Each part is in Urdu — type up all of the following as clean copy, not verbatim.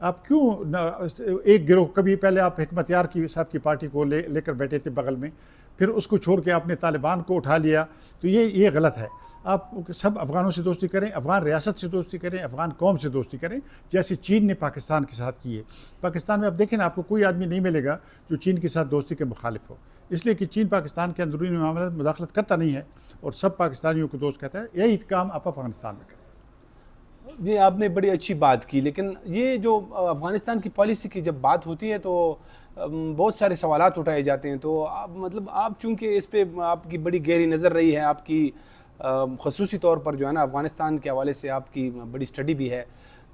آپ کیوں ایک گروہ، کبھی پہلے آپ حکمت یار کی صاحب کی پارٹی کو لے کر بیٹھے تھے بغل میں، پھر اس کو چھوڑ کے آپ نے طالبان کو اٹھا لیا، تو یہ غلط ہے. آپ سب افغانوں سے دوستی کریں، افغان ریاست سے دوستی کریں، افغان قوم سے دوستی کریں، جیسے چین نے پاکستان کے ساتھ کی ہے. پاکستان میں آپ دیکھیں نا، آپ کو کوئی آدمی نہیں ملے گا جو چین کے ساتھ دوستی کے مخالف ہو، اس لیے کہ چین پاکستان کے اندرونی معاملات میں مداخلت کرتا نہیں ہے اور سب پاکستانیوں کو دوست کہتا ہے. یہی کام آپ افغانستان میں کریں. یہ آپ نے بڑی اچھی بات کی، لیکن یہ جو افغانستان کی پالیسی کی جب بات ہوتی ہے تو بہت سارے سوالات اٹھائے جاتے ہیں. تو آپ چونکہ اس پہ آپ کی بڑی گہری نظر رہی ہے، آپ کی خصوصی طور پر جو ہے نا افغانستان کے حوالے سے آپ کی بڑی اسٹڈی بھی ہے،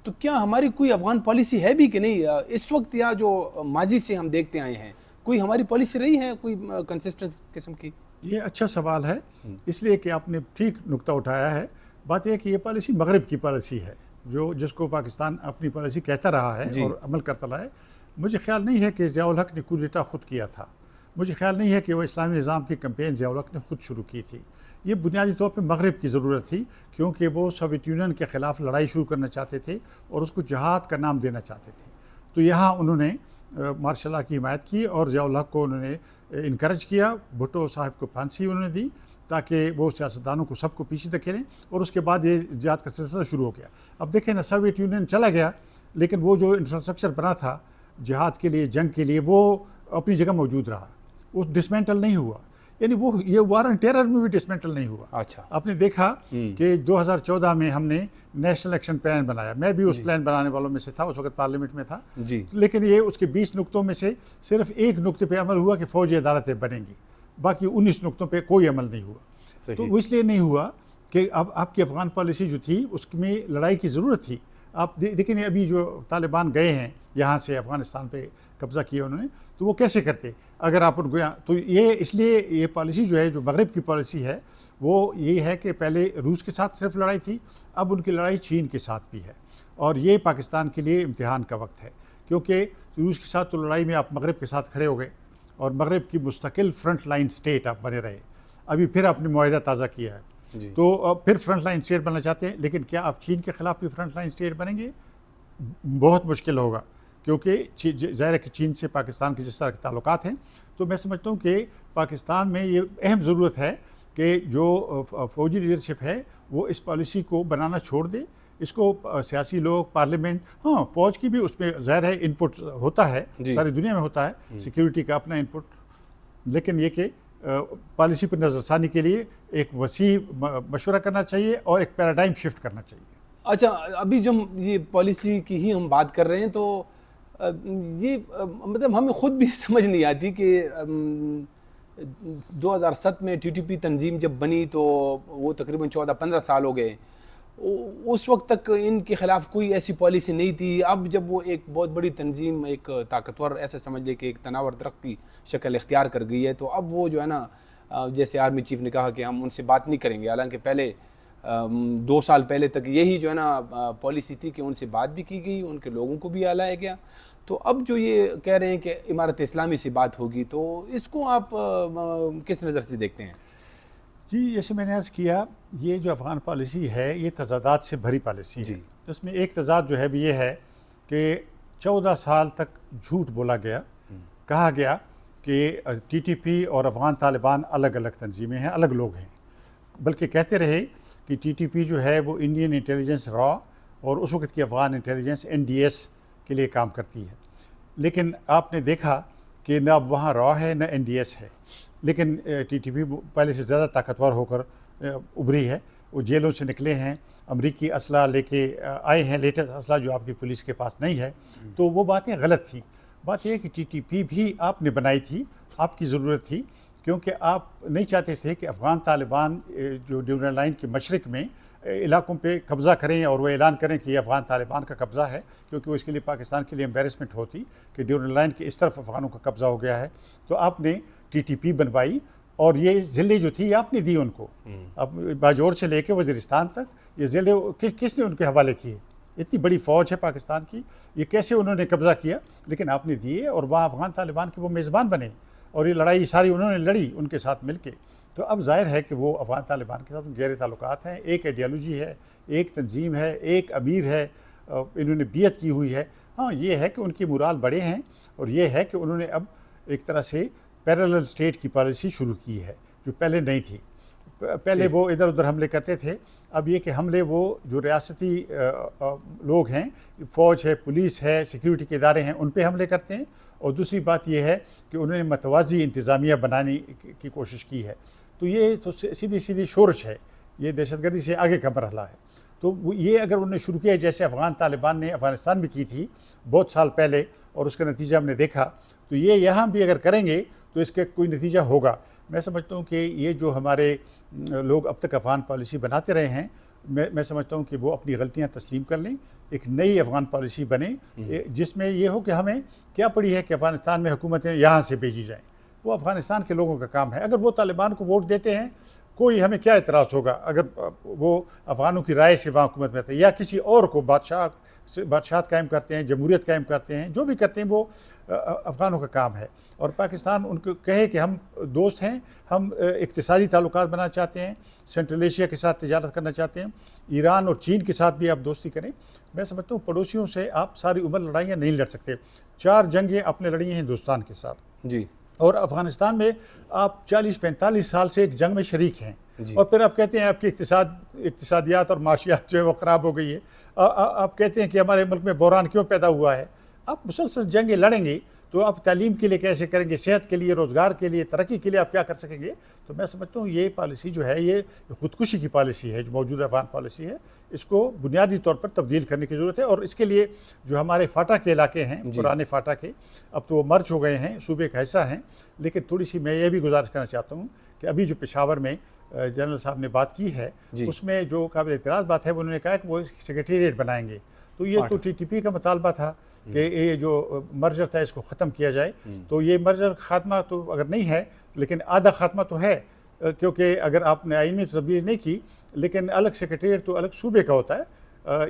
تو کیا ہماری کوئی افغان پالیسی ہے بھی کہ نہیں اس وقت، یا جو ماضی سے ہم دیکھتے آئے ہیں کوئی ہماری پالیسی رہی ہے کوئی کنسسٹنٹ قسم کی؟ یہ اچھا سوال ہے، اس لیے کہ آپ نے ٹھیک نقطہ اٹھایا ہے. بات یہ ہے کہ یہ پالیسی مغرب کی پالیسی ہے، جس کو پاکستان اپنی پالیسی کہتا رہا ہے جی. اور عمل کرتا رہا ہے. مجھے خیال نہیں ہے کہ ضیاء الحق نے کودیٹا خود کیا تھا. مجھے خیال نہیں ہے کہ وہ اسلامی نظام کی کمپین ضیاء الحق نے خود شروع کی تھی. یہ بنیادی طور پہ مغرب کی ضرورت تھی، کیونکہ وہ سوویت یونین کے خلاف لڑائی شروع کرنا چاہتے تھے اور اس کو جہاد کا نام دینا چاہتے تھے. تو یہاں انہوں نے مارشل لا کی حمایت کی اور ضیاء الحق کو انہوں نے انکریج کیا. بھٹو صاحب کو پھانسی انہوں نے دی تاکہ وہ سیاستدانوں کو سب کو پیچھے دھکیلیں، اور اس کے بعد یہ جہاد کا سلسلہ شروع ہو گیا. اب دیکھیں نا، سوویت یونین چلا گیا لیکن وہ جو انفراسٹرکچر بنا تھا جہاد کے لیے، جنگ کے لیے، وہ اپنی جگہ موجود رہا، وہ ڈسمینٹل نہیں ہوا. یعنی یہ وار اینڈ ٹیرر میں بھی ڈسمینٹل نہیں ہوا. اچھا. آپ نے دیکھا کہ 2014 میں ہم نے نیشنل ایکشن پلان بنایا، میں بھی اس پلان بنانے والوں میں سے تھا، اس وقت پارلیمنٹ میں تھا. جی. لیکن یہ اس کے 20 نقطوں میں سے صرف ایک نقطے پہ عمل ہوا کہ فوجی عدالتیں بنیں گی، باقی 19 نقطوں پہ کوئی عمل نہیں ہوا. تو وہ اس لیے نہیں ہوا کہ اب آپ کی افغان پالیسی جو تھی اس میں لڑائی کی ضرورت تھی. آپ دیکھیں ابھی جو طالبان گئے ہیں یہاں سے افغانستان پہ قبضہ کیا انہوں نے، تو وہ کیسے کرتے اگر آپ ان کو یہاں، تو یہ اس لیے یہ پالیسی جو ہے، جو مغرب کی پالیسی ہے، وہ یہ ہے کہ پہلے روس کے ساتھ صرف لڑائی تھی، اب ان کی لڑائی چین کے ساتھ بھی ہے. اور یہ پاکستان کے لیے امتحان کا وقت ہے، کیونکہ روس کے ساتھ تو لڑائی میں آپ مغرب کے ساتھ کھڑے ہو گئے اور مغرب کی مستقل فرنٹ لائن سٹیٹ آپ بنے رہے. ابھی پھر آپ نے معاہدہ تازہ کیا ہے. جی. تو پھر فرنٹ لائن اسٹیٹ بننا چاہتے ہیں، لیکن کیا آپ چین کے خلاف بھی فرنٹ لائن اسٹیٹ بنیں گے؟ بہت مشکل ہوگا، کیونکہ ظاہر ہے کہ چین سے پاکستان کے جس طرح کے تعلقات ہیں. تو میں سمجھتا ہوں کہ پاکستان میں یہ اہم ضرورت ہے کہ جو فوجی لیڈرشپ ہے وہ اس پالیسی کو بنانا چھوڑ دے. اس کو سیاسی لوگ، پارلیمنٹ، ہاں فوج کی بھی اس میں ظاہر ہے ان پٹ ہوتا ہے، ساری دنیا میں ہوتا ہے سیکیورٹی کا اپنا ان پٹ، لیکن یہ کہ پالیسی پر نظر ثانی کے لیے ایک وسیع مشورہ کرنا چاہیے اور ایک پیراڈائم شفٹ کرنا چاہیے. اچھا، ابھی جو یہ پالیسی کی ہی ہم بات کر رہے ہیں، تو یہ مطلب ہمیں خود بھی سمجھ نہیں آتی کہ 2007 میں ٹی ٹی پی تنظیم جب بنی تو وہ تقریباً 14-15 سال ہو گئے. اس وقت تک ان کے خلاف کوئی ایسی پالیسی نہیں تھی. اب جب وہ ایک بہت بڑی تنظیم، ایک طاقتور، ایسا سمجھ لے کہ ایک تناور درخت کی شکل اختیار کر گئی ہے، تو اب وہ جو ہے نا، جیسے آرمی چیف نے کہا کہ ہم ان سے بات نہیں کریں گے، حالانکہ پہلے 2 سال پہلے تک یہی جو ہے نا پالیسی تھی کہ ان سے بات بھی کی گئی، ان کے لوگوں کو بھی آلایا گیا. تو اب جو یہ کہہ رہے ہیں کہ امارت اسلامی سے بات ہوگی، تو اس کو آپ کس نظر سے دیکھتے ہیں؟ جی، جیسے میں نے عرض کیا، یہ جو افغان پالیسی ہے یہ تضادات سے بھری پالیسی ہے. اس میں ایک تضاد جو ہے یہ ہے کہ 14 سال تک جھوٹ بولا گیا، کہا گیا کہ ٹی ٹی پی اور افغان طالبان الگ الگ تنظیمیں ہیں، الگ لوگ ہیں. بلکہ کہتے رہے کہ ٹی ٹی پی جو ہے وہ انڈین انٹیلیجنس را اور اس وقت کی افغان انٹیلیجنس NDS کے لیے کام کرتی ہے. لیکن آپ نے دیکھا کہ نہ اب وہاں را ہے نہ NDS ہے، لیکن ٹی ٹی پی پہلے سے زیادہ طاقتور ہو کر ابھری ہے. وہ جیلوں سے نکلے ہیں، امریکی اسلحہ لے کے آئے ہیں، لیٹسٹ اسلحہ جو آپ کی پولیس کے پاس نہیں ہے. تو وہ باتیں غلط تھیں. بات یہ ہے کہ ٹی ٹی پی بھی آپ نے بنائی تھی، آپ کی ضرورت تھی، کیونکہ آپ نہیں چاہتے تھے کہ افغان طالبان جو ڈیورنل لائن کے مشرق میں علاقوں پہ قبضہ کریں اور وہ اعلان کریں کہ یہ افغان طالبان کا قبضہ ہے، کیونکہ وہ اس کے لیے پاکستان کے لیے امبیرسمنٹ ہوتی کہ ڈیورنل لائن کے اس طرف افغانوں کا قبضہ ہو گیا ہے. تو آپ نے ٹی ٹی پی بنوائی اور یہ ضلعے جو تھی آپ نے دی ان کو. اب باجوڑ سے لے کے وزیرستان تک یہ ضلعے کس نے ان کے حوالے کیے؟ اتنی بڑی فوج ہے پاکستان کی، یہ کیسے انہوں نے قبضہ کیا؟ لیکن آپ نے دیے اور وہاں افغان طالبان کے وہ میزبان بنے اور یہ لڑائی ساری انہوں نے لڑی ان کے ساتھ مل کے. تو اب ظاہر ہے کہ وہ افغان طالبان کے ساتھ گہرے تعلقات ہیں، ایک آئیڈیالوجی ہے، ایک تنظیم ہے، ایک امیر ہے، انہوں نے بیعت کی ہوئی ہے. ہاں یہ ہے کہ ان کی مورال بڑے ہیں, اور یہ ہے کہ انہوں نے اب ایک طرح سے پیرالل اسٹیٹ کی پالیسی شروع کی ہے جو پہلے نہیں تھی. پہلے وہ ادھر ادھر حملے کرتے تھے, اب یہ کہ حملے وہ جو ریاستی لوگ ہیں, فوج ہے, پولیس ہے, سیکیورٹی کے ادارے ہیں, ان پہ حملے کرتے ہیں. اور دوسری بات یہ ہے کہ انہوں نے متوازی انتظامیہ بنانے کی کوشش کی ہے. تو یہ تو سیدھی شورش ہے, یہ دہشت گردی سے آگے کا مرحلہ ہے. تو یہ اگر انہوں نے شروع کیا جیسے افغان طالبان نے افغانستان میں کی تھی بہت سال پہلے, اور اس کا نتیجہ ہم نے دیکھا, تو یہ یہاں بھی اگر کریں گے تو اس کا کوئی نتیجہ ہوگا. میں سمجھتا ہوں کہ یہ جو ہمارے لوگ اب تک افغان پالیسی بناتے رہے ہیں, میں سمجھتا ہوں کہ وہ اپنی غلطیاں تسلیم کر لیں, ایک نئی افغان پالیسی بنے جس میں یہ ہو کہ ہمیں کیا پڑی ہے کہ افغانستان میں حکومتیں یہاں سے بھیجی جائیں. وہ افغانستان کے لوگوں کا کام ہے. اگر وہ طالبان کو ووٹ دیتے ہیں, کوئی ہمیں کیا اعتراض ہوگا اگر وہ افغانوں کی رائے سے وہاں حکومت میں آتے ہیں, یا کسی اور کو بادشاہت قائم کرتے ہیں, جمہوریت قائم کرتے ہیں, جو بھی کرتے ہیں وہ افغانوں کا کام ہے. اور پاکستان ان کو کہے کہ ہم دوست ہیں, ہم اقتصادی تعلقات بنانا چاہتے ہیں, سینٹرل ایشیا کے ساتھ تجارت کرنا چاہتے ہیں, ایران اور چین کے ساتھ بھی آپ دوستی کریں. میں سمجھتا ہوں پڑوسیوں سے آپ ساری عمر لڑائیاں نہیں لڑ سکتے. 4 جنگیں آپ نے لڑی ہیں ہندوستان کے ساتھ, جی, اور افغانستان میں آپ 40-45 سال سے ایک جنگ میں شریک ہیں, اور پھر آپ کہتے ہیں آپ کی اقتصادیات اور معاشیات جو ہے وہ خراب ہو گئی ہے. آپ کہتے ہیں کہ ہمارے ملک میں بحران کیوں پیدا ہوا ہے. آپ مسلسل جنگیں لڑیں گے تو آپ تعلیم کے لیے کیسے کریں گے, صحت کے لیے, روزگار کے لیے, ترقی کے لیے آپ کیا کر سکیں گے. تو میں سمجھتا ہوں یہ پالیسی جو ہے یہ خودکشی کی پالیسی ہے جو موجودہ افغان پالیسی ہے. اس کو بنیادی طور پر تبدیل کرنے کی ضرورت ہے. اور اس کے لیے جو ہمارے فاٹا کے علاقے ہیں, پرانے فاٹا کے, اب تو وہ مرج ہو گئے ہیں, صوبے کا حصہ ہیں, لیکن تھوڑی سی میں یہ بھی گزارش کرنا چاہتا ہوں کہ ابھی جو پشاور میں جنرل صاحب نے بات کی ہے, اس میں جو قابل اعتراض بات ہے, وہ انہوں نے کہا کہ وہ سیکریٹریٹ بنائیں گے. تو یہ تو ٹی ٹی پی کا مطالبہ تھا کہ یہ جو مرجر تھا اس کو ختم کیا جائے. تو یہ مرجر خاتمہ تو اگر نہیں ہے لیکن آدھا خاتمہ تو ہے, کیونکہ اگر آپ نے آئین میں تبدیلی نہیں کی لیکن الگ سیکریٹریٹ تو الگ صوبے کا ہوتا ہے.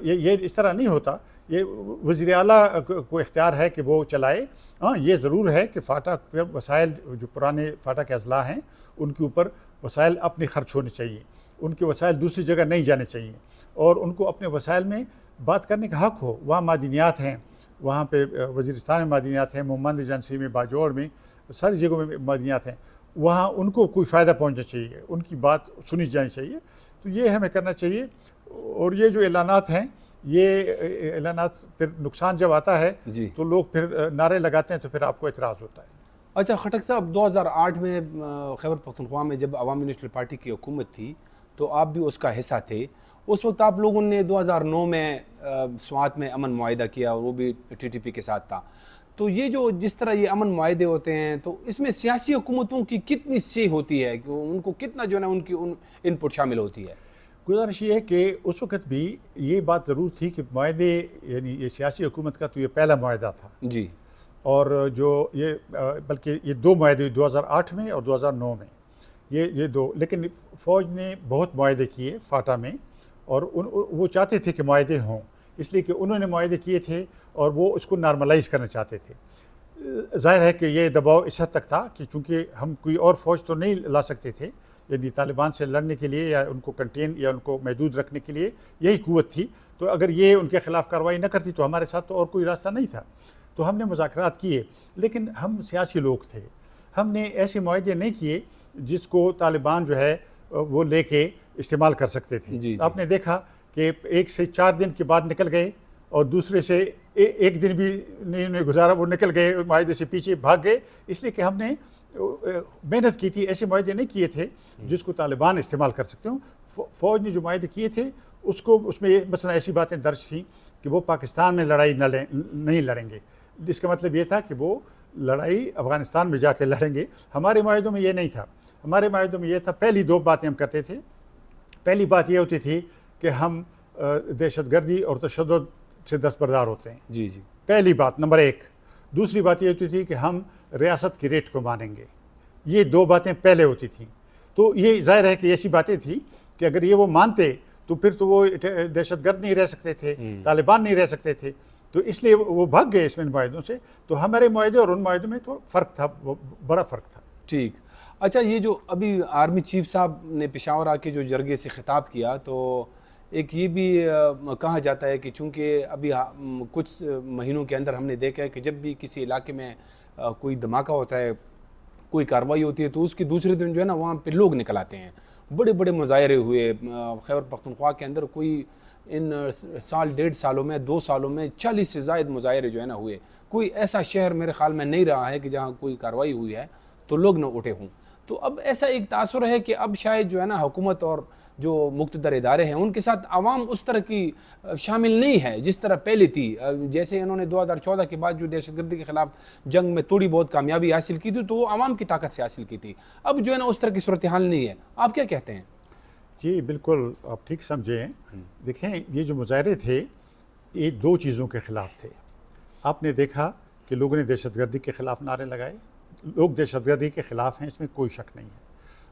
یہ اس طرح نہیں ہوتا. یہ وزیر اعلیٰ کو اختیار ہے کہ وہ چلائے. ہاں یہ ضرور ہے کہ فاٹا پر وسائل جو پرانے فاٹا کے اضلاع ہیں ان کے اوپر وسائل اپنے خرچ ہونے چاہیے, ان کے وسائل دوسری جگہ نہیں جانے چاہیے, اور ان کو اپنے وسائل میں بات کرنے کا حق ہو. وہاں معدنیات ہیں, وہاں پہ وزیرستان میں معدنیات ہیں, مومند ایجنسی میں, باجوڑ میں, ساری جگہوں میں معدنیات ہیں. وہاں ان کو کوئی فائدہ پہنچنا چاہیے, ان کی بات سنی جانی چاہیے. تو یہ ہمیں کرنا چاہیے. اور یہ جو اعلانات ہیں, یہ اعلانات پھر نقصان جب آتا ہے تو لوگ پھر نعرے لگاتے ہیں تو پھر آپ کو اعتراض ہوتا ہے. اچھا خٹک صاحب, 2008 میں خیبر پختونخوا میں جب عوامی نیشنل پارٹی کی حکومت تھی تو آپ بھی اس کا حصہ تھے. اس وقت آپ لوگوں نے 2009 میں سوات میں امن معاہدہ کیا, اور وہ بھی ٹی ٹی پی کے ساتھ تھا. تو یہ جو جس طرح یہ امن معاہدے ہوتے ہیں تو اس میں سیاسی حکومتوں کی کتنی سی ہوتی ہے, کہ ان کو کتنا جو ہے نا ان کی ان پٹ شامل ہوتی ہے؟ گزارش یہ ہے کہ اس وقت بھی یہ بات ضرور تھی کہ معاہدے, یعنی یہ سیاسی حکومت کا تو یہ پہلا معاہدہ تھا. جی, اور جو یہ بلکہ یہ 2 معاہدے 2008 میں اور 2009 میں, یہ 2. لیکن فوج نے بہت معاہدے کیے فاٹا میں, اور وہ چاہتے تھے کہ معاہدے ہوں, اس لیے کہ انہوں نے معاہدے کیے تھے اور وہ اس کو نارملائز کرنا چاہتے تھے. ظاہر ہے کہ یہ دباؤ اس حد تک تھا کہ چونکہ ہم کوئی اور فوج تو نہیں لا سکتے تھے, یعنی طالبان سے لڑنے کے لیے یا ان کو کنٹین یا ان کو محدود رکھنے کے لیے یہی قوت تھی. تو اگر یہ ان کے خلاف کارروائی نہ کرتی تو ہمارے ساتھ تو اور کوئی راستہ نہیں تھا. تو ہم نے مذاکرات کیے, لیکن ہم سیاسی لوگ تھے, ہم نے ایسے معاہدے نہیں کیے جس کو طالبان جو ہے وہ لے کے استعمال کر سکتے تھے. آپ نے دیکھا کہ 1 سے 4 دن کے بعد نکل گئے, اور دوسرے سے 1 دن بھی نہیں گزارا, وہ نکل گئے معاہدے سے پیچھے بھاگ گئے, اس لیے کہ ہم نے محنت کی تھی. ایسے معاہدے نہیں کیے تھے جس کو طالبان استعمال کر سکتے ہوں. فوج نے جو معاہدے کیے تھے اس میں مثلا ایسی باتیں درج تھیں کہ وہ پاکستان میں لڑائی نہیں لڑیں گے. اس کا مطلب یہ تھا کہ وہ لڑائی افغانستان میں جا کے لڑیں گے. ہمارے معاہدوں میں یہ نہیں تھا. ہمارے معاہدوں میں یہ تھا, پہلی 2 باتیں ہم کرتے تھے. پہلی بات یہ ہوتی تھی کہ ہم دہشت گردی اور تشدد سے دستبردار ہوتے ہیں. جی جی, پہلی بات نمبر 1. دوسری بات یہ ہوتی تھی کہ ہم ریاست کی ریٹ کو مانیں گے. یہ 2 باتیں پہلے ہوتی تھیں. تو یہ ظاہر ہے کہ ایسی باتیں تھیں کہ اگر یہ وہ مانتے تو پھر تو وہ دہشت گرد نہیں رہ سکتے تھے, طالبان نہیں رہ سکتے تھے. تو اس لیے وہ بھاگ گئے اس میں معاہدوں سے. تو ہمارے معاہدے اور ان معاہدوں میں تو فرق تھا, بڑا فرق تھا. ٹھیک. اچھا, یہ جو ابھی آرمی چیف صاحب نے پشاور آ کے جو جرگے سے خطاب کیا, تو ایک یہ بھی کہا جاتا ہے کہ چونکہ ابھی کچھ مہینوں کے اندر ہم نے دیکھا ہے کہ جب بھی کسی علاقے میں کوئی دھماکہ ہوتا ہے، کوئی کارروائی ہوتی ہے، تو اس کی دوسرے دن جو ہے نا وہاں پہ لوگ نکل آتے ہیں، بڑے بڑے مظاہرے ہوئے خیبر پختونخوا کے اندر، کوئی ان سال 1.5 سالوں میں 2 سالوں میں 40 سے زائد مظاہرے جو ہے نا ہوئے. کوئی ایسا شہر میرے خیال میں نہیں رہا ہے کہ جہاں کوئی کارروائی ہوئی ہے تو لوگ نہ اٹھے ہوں. تو اب ایسا ایک تاثر ہے کہ اب شاید جو ہے نا حکومت اور جو مقتدر ادارے ہیں ان کے ساتھ عوام اس طرح کی شامل نہیں ہے جس طرح پہلے تھی. جیسے انہوں نے 2014 کے بعد جو دہشت گردی کے خلاف جنگ میں تھوڑی بہت کامیابی حاصل کی تھی تو وہ عوام کی طاقت سے حاصل کی تھی. اب جو ہے نا اس طرح کی صورتحال نہیں ہے. آپ کیا کہتے ہیں؟ جی بالکل آپ ٹھیک سمجھے ہیں. دیکھیں یہ جو مظاہرے تھے یہ 2 چیزوں کے خلاف تھے. آپ نے دیکھا کہ لوگوں نے دہشت گردی کے خلاف نعرے لگائے، لوگ دہشت گردی کے خلاف ہیں، اس میں کوئی شک نہیں ہے.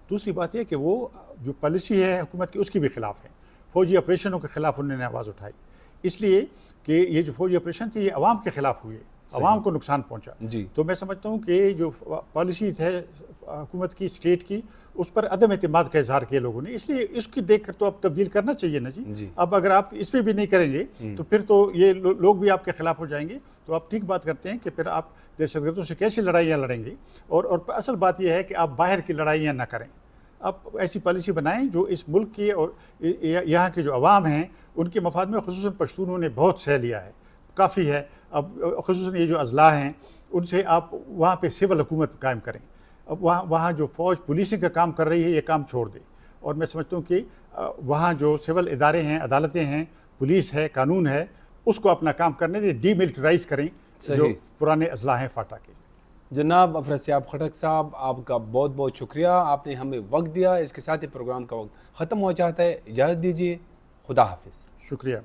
دوسری بات یہ کہ وہ جو پالیسی ہے حکومت کی اس کی بھی خلاف ہے. فوجی آپریشنوں کے خلاف انہوں نے آواز اٹھائی، اس لیے کہ یہ جو فوجی آپریشن تھی یہ عوام کے خلاف ہوئے، عوام کو نقصان پہنچا. تو میں سمجھتا ہوں کہ جو پالیسی ہے حکومت کی اسٹیٹ کی اس پر عدم اعتماد کا اظہار کیا لوگوں نے، اس لیے اس کی دیکھ کر تو اب تبدیل کرنا چاہیے نا جی. اب اگر آپ اس پہ بھی نہیں کریں گے تو پھر تو یہ لوگ بھی آپ کے خلاف ہو جائیں گے. تو آپ ٹھیک بات کرتے ہیں کہ پھر آپ دہشت گردوں سے کیسی لڑائیاں لڑیں گے. اور اصل بات یہ ہے کہ آپ باہر کی لڑائیاں نہ کریں. آپ ایسی پالیسی بنائیں جو اس ملک کی اور یہاں کے جو عوام ہیں ان کے مفاد میں، خصوصاً پشتونوں نے بہت سہ لیا ہے، کافی ہے. اب خصوصاً یہ جو اضلاع ہیں ان سے آپ وہاں پہ سول حکومت قائم کریں. اب وہاں جو فوج پولیسنگ کا کام کر رہی ہے یہ کام چھوڑ دے. اور میں سمجھتا ہوں کہ وہاں جو سول ادارے ہیں، عدالتیں ہیں، پولیس ہے، قانون ہے، اس کو اپنا کام کرنے دیں، ڈی ملٹرائز کریں جو پرانے اضلاع ہیں فاٹا کے. جناب افراسیاب خٹک صاحب، آپ کا بہت بہت شکریہ، آپ نے ہمیں وقت دیا. اس کے ساتھ ہی پروگرام کا وقت ختم ہو جاتا ہے. اجازت دیجیے. خدا حافظ. شکریہ.